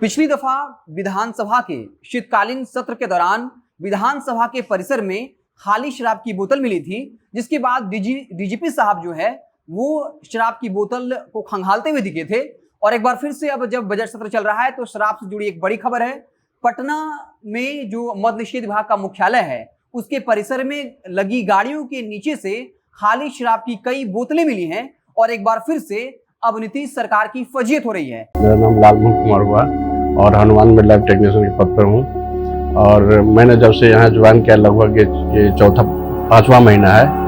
पिछली दफा विधानसभा के शीतकालीन सत्र के दौरान विधानसभा के परिसर में खाली शराब की बोतल मिली थी, जिसके बाद डीजीपी साहब जो है वो शराब की बोतल को खंगालते हुए दिखे थे। और एक बार फिर से अब जब बजट सत्र चल रहा है तो शराब से जुड़ी एक बड़ी खबर है। पटना में जो मद्य निषेध विभाग का मुख्यालय है उसके परिसर में लगी गाड़ियों के नीचे से खाली शराब की कई बोतलें मिली हैं और एक बार फिर से अब नीतीश सरकार की फजीयत हो रही है। मेरा नाम लालमोहन कुमार हुआ और हनुमान में लैब टेक्नीशियन के पद पर हूँ। और मैंने जब से यहाँ ज्वाइन किया लगभग ये पांचवा महीना है।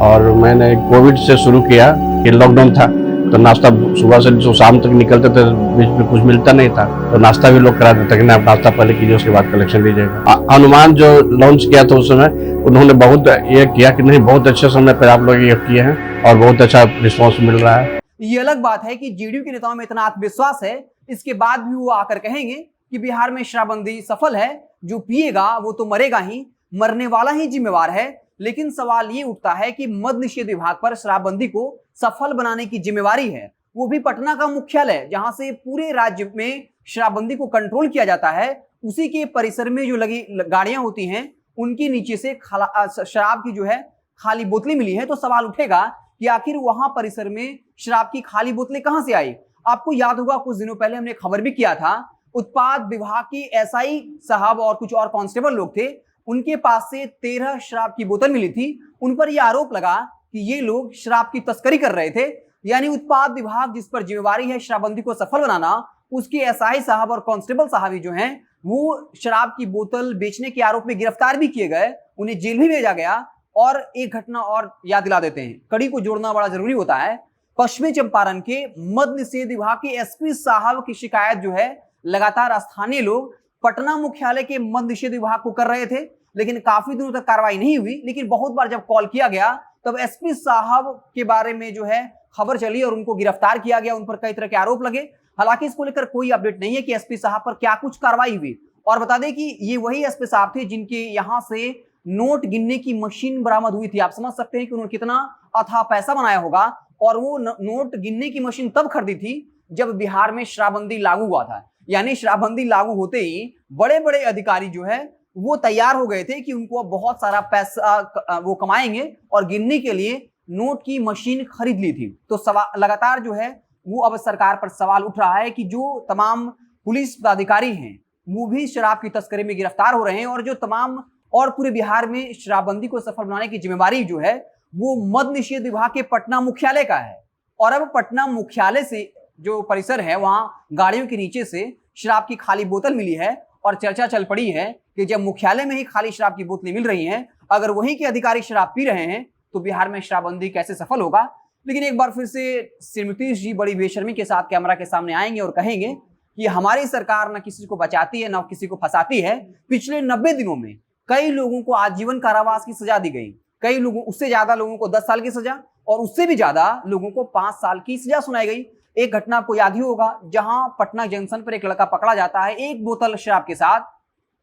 और मैंने कोविड से शुरू किया कि लॉकडाउन था तो नाश्ता सुबह से जो शाम तक निकलते थे, बीच में कुछ मिलता नहीं था तो नाश्ता भी लोग करा देते कि आप नाश्ता पहले कीजिए उसके बाद कलेक्शन लीजिएगा। हनुमान जो लॉन्च किया था उस समय उन्होंने बहुत ये किया कि नहीं, बहुत अच्छे समय पर आप लोग ये किए हैं और बहुत अच्छा रिस्पॉन्स मिल रहा है। ये अलग बात है कि जेडीयू के नेताओं में इतना आत्मविश्वास है, इसके बाद भी वो आकर कहेंगे कि बिहार में शराबबंदी सफल है, जो पिएगा वो तो मरेगा ही, मरने वाला ही जिम्मेवार है। लेकिन सवाल ये उठता है कि मद्य निषेध विभाग पर शराबबंदी को सफल बनाने की जिम्मेवारी है, वो भी पटना का मुख्यालय जहां से पूरे राज्य में शराबबंदी को कंट्रोल किया जाता है। उसी के परिसर में जो लगी गाड़ियां होती हैं उनके नीचे से शराब की जो है खाली बोतलें मिली है। तो सवाल उठेगा कि आखिर वहां परिसर में शराब की खाली बोतलें कहां से आई। आपको याद होगा कुछ दिनों पहले हमने खबर भी किया था, उत्पाद विभाग की एसआई साहब और कुछ और कांस्टेबल लोग थे, उनके पास से 13 शराब की बोतल मिली थी। उन पर यह आरोप लगा कि ये लोग शराब की तस्करी कर रहे थे। यानी उत्पाद विभाग जिस पर जिम्मेवारी है शराबबंदी को सफल बनाना, उसके एसआई साहब और कांस्टेबल साहब जो हैं वो शराब की बोतल बेचने के आरोप में गिरफ्तार भी किए गए, उन्हें जेल भी भेजा गया। और एक घटना और याद दिला देते हैं, कड़ी को जोड़ना बड़ा जरूरी होता है। पश्चिमी चंपारण के मद्य निषेध विभाग के एसपी साहब की शिकायत जो है लगातार स्थानीय लोग पटना मुख्यालय के मद्य निषेध विभाग को कर रहे थे, लेकिन काफी दिनों तक कार्रवाई नहीं हुई। लेकिन बहुत बार जब कॉल किया गया तब एसपी साहब के बारे में जो है खबर चली और उनको गिरफ्तार किया गया, उन पर कई तरह के आरोप लगे। हालांकि इसको लेकर कोई अपडेट नहीं है कि एसपी साहब पर क्या कुछ कार्रवाई हुई। और बता दें कि ये वही एसपी साहब थे जिनके यहां से नोट गिनने की मशीन बरामद हुई थी। आप समझ सकते हैं कि उन्होंने कितना अथाह पैसा बनाया होगा। और वो नोट गिनने की मशीन तब खरीदी थी जब बिहार में शराबबंदी लागू हुआ था। यानी शराबबंदी लागू होते ही बड़े बड़े अधिकारी जो है वो तैयार हो गए थे कि उनको अब बहुत सारा पैसा वो कमाएंगे और गिनने के लिए नोट की मशीन खरीद ली थी। तो लगातार जो है वो अब सरकार पर सवाल उठ रहा है कि जो तमाम पुलिस पदाधिकारी हैं वो भी शराब की तस्करी में गिरफ्तार हो रहे हैं और जो तमाम और पूरे बिहार में शराबबंदी को सफल बनाने की जिम्मेवारी जो है वो मद्य निषेध विभाग के पटना मुख्यालय का है। और अब पटना मुख्यालय से जो परिसर है वहां गाड़ियों के नीचे से शराब की खाली बोतल मिली है और चर्चा चल पड़ी है कि जब मुख्यालय में ही खाली शराब की बोतलें मिल रही हैं, अगर वहीं के अधिकारी शराब पी रहे हैं तो बिहार में शराबबंदी कैसे सफल होगा। लेकिन एक बार फिर से श्री नीतीश जी बड़ी बेशर्मी के साथ कैमरा के सामने आएंगे और कहेंगे कि हमारी सरकार न किसी को बचाती है न किसी को फंसाती है। पिछले 90 दिनों में कई लोगों को आजीवन कारावास की सजा दी गई, कई लोगों उससे ज्यादा लोगों को 10 साल की सजा और उससे भी ज्यादा लोगों को 5 साल की सजा सुनाई गई। एक घटना आपको याद ही होगा जहां पटना जंक्शन पर एक लड़का पकड़ा जाता है एक बोतल शराब के साथ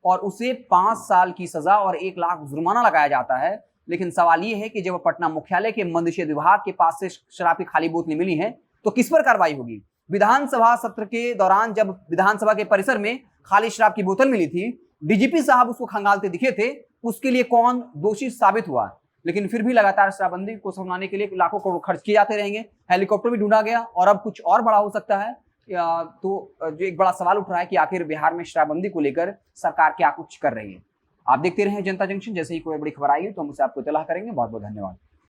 और उसे 5 साल की सजा और 1 लाख जुर्माना लगाया जाता है। लेकिन सवाल यह है कि जब पटना मुख्यालय के मद्य निषेध विभाग के पास से शराब की खाली बोतलें मिली हैं तो किस पर कार्रवाई होगी। विधानसभा सत्र के दौरान जब विधानसभा के परिसर में खाली शराब की बोतल मिली थी, डीजीपी साहब उसको खंगालते दिखे थे, उसके लिए कौन दोषी साबित हुआ। लेकिन फिर भी लगातार शराबबंदी को संभालने के लिए लाखों करोड़ खर्च किए जाते रहेंगे, हेलीकॉप्टर भी ढूंढा गया और अब कुछ और बड़ा हो सकता है। तो जो एक बड़ा सवाल उठ रहा है कि आखिर बिहार में शराबबंदी को लेकर सरकार क्या कुछ कर रही है। आप देखते रहे जनता जंक्शन, जैसे ही कोई बड़ी खबर आएगी तो हम उसे आपको इत्तला करेंगे। बहुत बहुत धन्यवाद।